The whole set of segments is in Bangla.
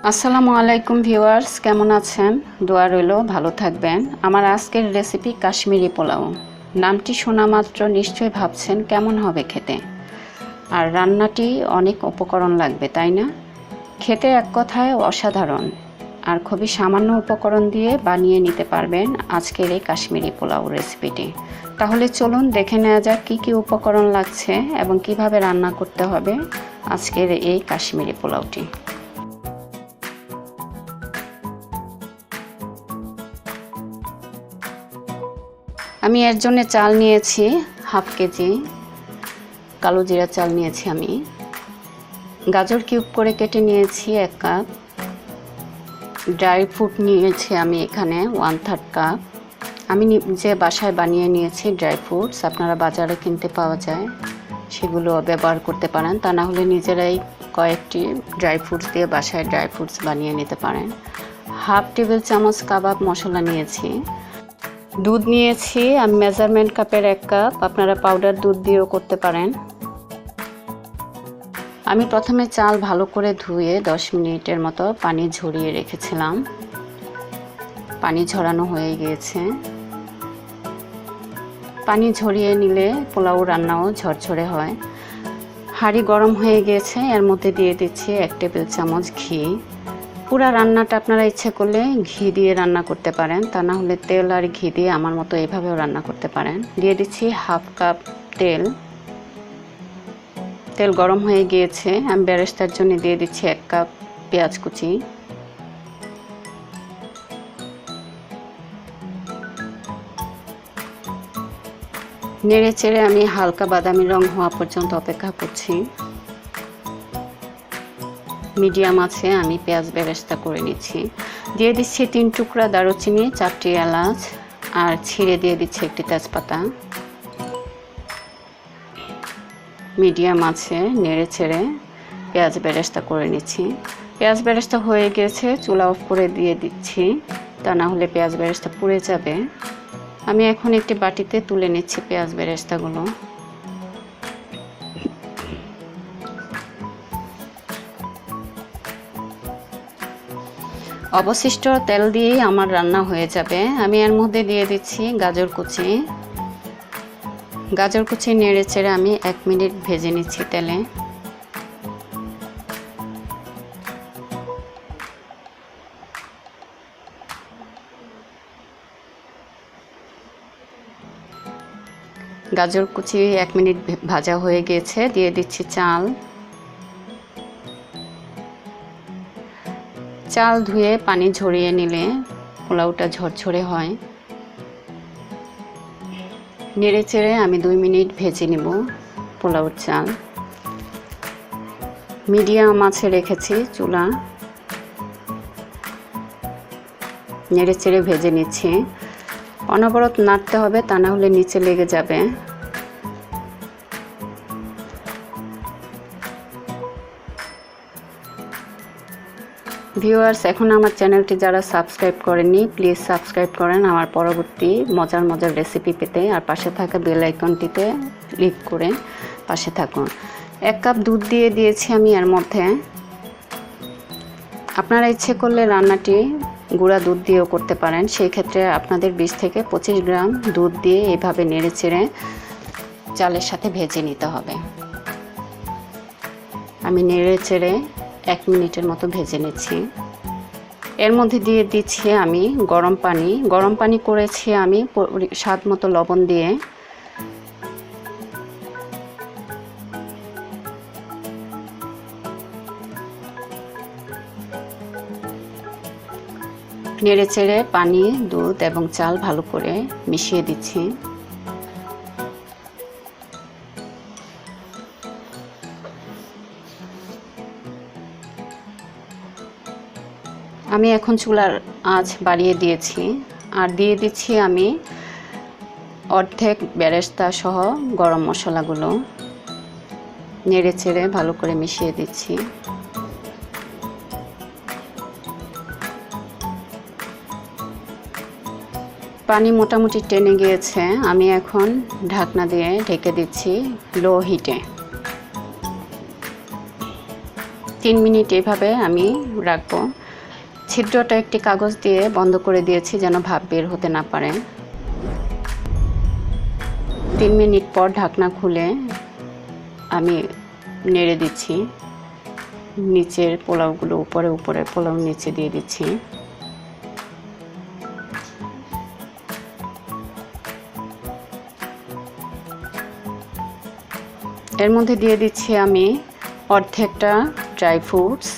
আসসালামু আলাইকুম ভিউয়ার্স, কেমন আছেন? দোয়া রইল ভালো থাকবেন। আমার আজকের রেসিপি কাশ্মীরি পোলাও। নামটি শোনা মাত্র নিশ্চয়ই ভাবছেন কেমন হবে খেতে। আর রান্নাটি অনেক উপকরণ লাগবে, তাই না? খেতে এক কথায় অসাধারণ। আর খুবই সামান্য উপকরণ দিয়ে বানিয়ে নিতে পারবেন আজকের এই কাশ্মীরি পোলাও রেসিপিটি। তাহলে চলুন দেখে নেওয়া যাক কী কী উপকরণ লাগছে এবং কিভাবে রান্না করতে হবে আজকের এই কাশ্মীরি পোলাওটি। আমি এর জন্য চাল নিয়েছি হাফ কেজি, কালো জিরা চাল নিয়েছি। আমি গাজর কিউব করে কেটে নিয়েছি 1 কাপ। ড্রাই ফ্রুট নিয়েছি আমি এখানে 1/3 কাপ। আমি যে বাসায় বানিয়ে নিয়েছি ড্রাই ফ্রুটস, আপনারা বাজারে কিনতে পাওয়া যায়, সেগুলো ব্যবহার করতে পারেন। তা না হলে নিজেরাই কয়েকটি ড্রাই ফ্রুটস দিয়ে বাসায় ড্রাই ফ্রুটস বানিয়ে নিতে পারেন। হাফ টেবিল চামচ কাবাব মশলা নিয়েছি। দুধ নিয়েছি আমি মেজারমেন্ট কাপের 1 কাপ, আপনারা পাউডার দুধ দিয়েও করতে পারেন। আমি প্রথমে চাল ভালো করে ধুয়ে 10 মিনিটের মতো পানি ঝরিয়ে রেখেছিলাম। পানি ঝরানো হয়ে গিয়েছে। পানি ঝরিয়ে নিলে পোলাও রান্নাও ঝরঝরে হয়। হাঁড়ি গরম হয়ে গিয়েছে, এর মধ্যে দিয়ে দিচ্ছি 1 টেবিল চামচ ঘি। পুরা রান্নাটা আপনারা ইচ্ছে করলে ঘি দিয়ে রান্না করতে পারেন, তা না হলে তেল আর ঘি দিয়ে আমার মতো এভাবেও রান্না করতে পারেন। দিয়ে দিচ্ছি হাফ কাপ তেল। তেল গরম হয়ে গিয়েছে, আমি বেরেস্তার জন্য দিয়ে দিচ্ছি 1 কাপ পেঁয়াজ কুচি। নেড়ে চেড়ে আমি হালকা বাদামি রং হওয়া পর্যন্ত অপেক্ষা করছি। মিডিয়াম আছে আমি পেঁয়াজ বেরেস্তা করে নিচ্ছি। দিয়ে দিচ্ছি 3 টুকরা দারুচিনি, 4টি এলাচ আর ছিঁড়ে দিয়ে দিচ্ছি 1টি তেজপাতা। মিডিয়াম আছে নেড়ে ছেড়ে পেঁয়াজ বেরেস্তা করে নিচ্ছি। পেঁয়াজ বেরেস্তা হয়ে গেছে, চুলা অফ করে দিয়ে দিচ্ছি, তা না হলে পেঁয়াজ বেরেস্তা পুড়ে যাবে। আমি এখন একটি বাটিতে তুলে নিচ্ছি পেঁয়াজ বেরেস্তাগুলো। অবশিষ্ট তেল দিয়েই আমার রান্না হয়ে যাবে। আমি এর মধ্যে দিয়ে দিচ্ছি গাজর কুচি। গাজর কুচি নেড়ে চেড়ে আমি 1 মিনিট ভেজে নিচ্ছি তেলে। গাজর কুচি 1 মিনিট ভাজা হয়ে গিয়েছে, দিয়ে দিচ্ছি চাল। চাল ধুয়ে পানি ঝরিয়ে নিলে পোলাওটা ঝরঝরে হয়। নেড়ে চেড়ে আমি 2 মিনিট ভেজে নেব পোলাওর চাল। মিডিয়াম আঁচে রেখেছি চুলা। নেড়ে চেড়ে ভেজে নিচ্ছি। অনবরত নাড়তে হবে, তা না হলে নিচে লেগে যাবে। ভিউয়ার্স, এখন আমার চ্যানেলটি যারা সাবস্ক্রাইব করেননি প্লিজ সাবস্ক্রাইব করেন আমার পরবর্তী মজার মজার রেসিপি পেতে। আর পাশে থাকা বেল আইকনটিতে ক্লিক করে পাশে থাকুন। 1 কাপ দুধ দিয়ে দিয়েছি আমি এর মধ্যে। আপনারা ইচ্ছে করলে রান্নাটি গুঁড়া দুধ দিয়েও করতে পারেন, সেই ক্ষেত্রে আপনাদের 20 থেকে 25 গ্রাম দুধ দিয়ে এভাবে নেড়ে চেড়ে চালের সাথে ভেজে নিতে হবে। আমি নেড়ে চেড়ে 1 মিনিটের মতো ভেজে নিচ্ছি। এর মধ্যে দিয়ে দিচ্ছি আমি গরম পানি। গরম পানি করেছি আমি স্বাদ মতো লবণ দিয়ে। নেড়ে চেড়ে পানি, দুধ এবং চাল ভালো করে মিশিয়ে দিচ্ছি। আমি এখন চুলার আঁচ বাড়িয়ে দিয়েছি আর দিয়ে দিচ্ছি আমি অর্ধেক বেরেস্তা সহ গরম মশলাগুলো। নেড়ে চেড়ে ভালো করে মিশিয়ে দিচ্ছি। পানি মোটামুটি টেনে গিয়েছে, আমি এখন ঢাকনা দিয়ে ঢেকে দিচ্ছি লো হিটে। 3 মিনিট এভাবে আমি রাখবো। ছিদ্রটা একটি কাগজ দিয়ে বন্ধ করে দিয়েছি যেন ভাপ বের হতে না পারে। 3 মিনিট পর ঢাকনা খুলে আমি নেড়ে দিচ্ছি। নিচের পোলাওগুলো উপরে উপরে পোলাও নিচে দিয়ে দিচ্ছি। এর মধ্যে দিয়ে দিচ্ছি আমি অর্ধেকটা ড্রাই ফ্রুটস,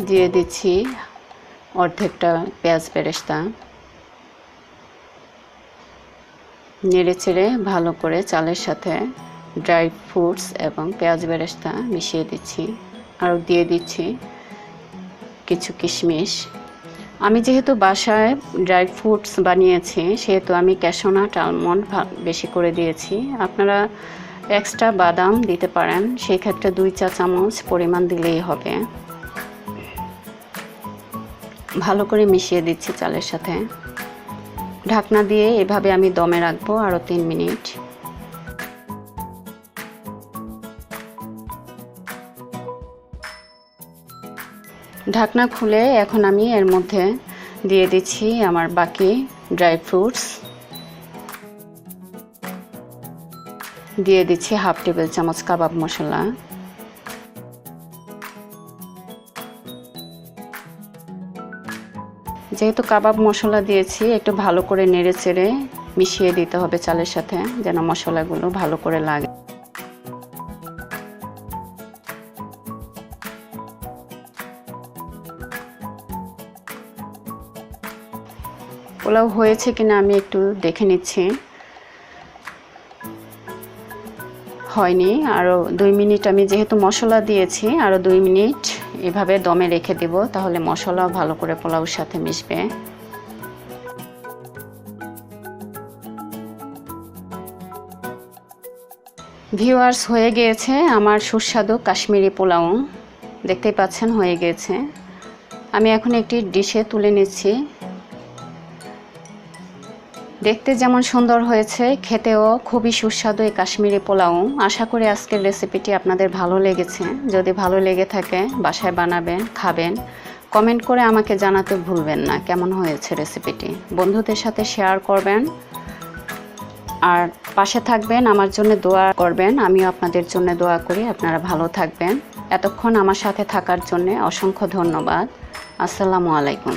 দিয়ে দিচ্ছি অর্ধেকটা পেঁয়াজ বেরেস্তা। নেড়ে চেড়ে ভালো করে চালের সাথে ড্রাই ফ্রুটস এবং পেঁয়াজ বেরেস্তা মিশিয়ে দিচ্ছি। আর দিয়ে দিচ্ছি কিছু কিশমিশ। আমি যেহেতু বাসায় ড্রাই ফ্রুটস বানিয়েছি সেহেতু আমি ক্যাশিউ নাট আলমন্ড বেশি করে দিয়েছি। আপনারা এক্সট্রা বাদাম দিতে পারেন, সেই ক্ষেত্রে 2 চা চামচ পরিমাণ দিলেই হবে। ভালো করে মিশিয়ে দিচ্ছি চালের সাথে। ঢাকনা দিয়ে এভাবে আমি দমে রাখবো আরও 3 মিনিট। ঢাকনা খুলে এখন আমি এর মধ্যে দিয়ে দিচ্ছি আমার বাকি ড্রাই ফ্রুটস, দিয়ে দিচ্ছি হাফ টেবিল চামচ কাবাব মশলা, যেহেতু কাবাব মশলা দিয়েছি একটু ভালো করে নেড়ে চেড়ে মিশিয়ে দিতে হবে চালের সাথে যেন মশলাগুলো ভালো করে লাগে। পোলাও হয়েছে কিনা আমি একটু দেখে নিচ্ছি। হয়নি, আরও 2 মিনিট আমি যেহেতু মশলা দিয়েছি আরও 2 মিনিট এভাবে দমে রেখে দেব, তাহলে মশলাও ভালো করে পোলাওর সাথে মিশবে। ভিউয়ার্স, হয়ে গিয়েছে আমার সুস্বাদু কাশ্মীরি পোলাও। দেখতেই পাচ্ছেন হয়ে গিয়েছে। আমি এখন একটি ডিশে তুলে নিচ্ছি। দেখতে যেমন সুন্দর হয়েছে, খেতেও খুবই সুস্বাদু এই কাশ্মীরি পোলাও। আশা করি আজকের রেসিপিটি আপনাদের ভালো লেগেছে। যদি ভালো লেগে থাকে বাসায় বানাবেন, খাবেন। কমেন্ট করে আমাকে জানাতে ভুলবেন না কেমন হয়েছে রেসিপিটি। বন্ধুদের সাথে শেয়ার করবেন আর পাশে থাকবেন, আমার জন্য দোয়া করবেন। আমিও আপনাদের জন্য দোয়া করি আপনারা ভালো থাকবেন। এতক্ষণ আমার সাথে থাকার জন্য অসংখ্য ধন্যবাদ। আসসালামু আলাইকুম।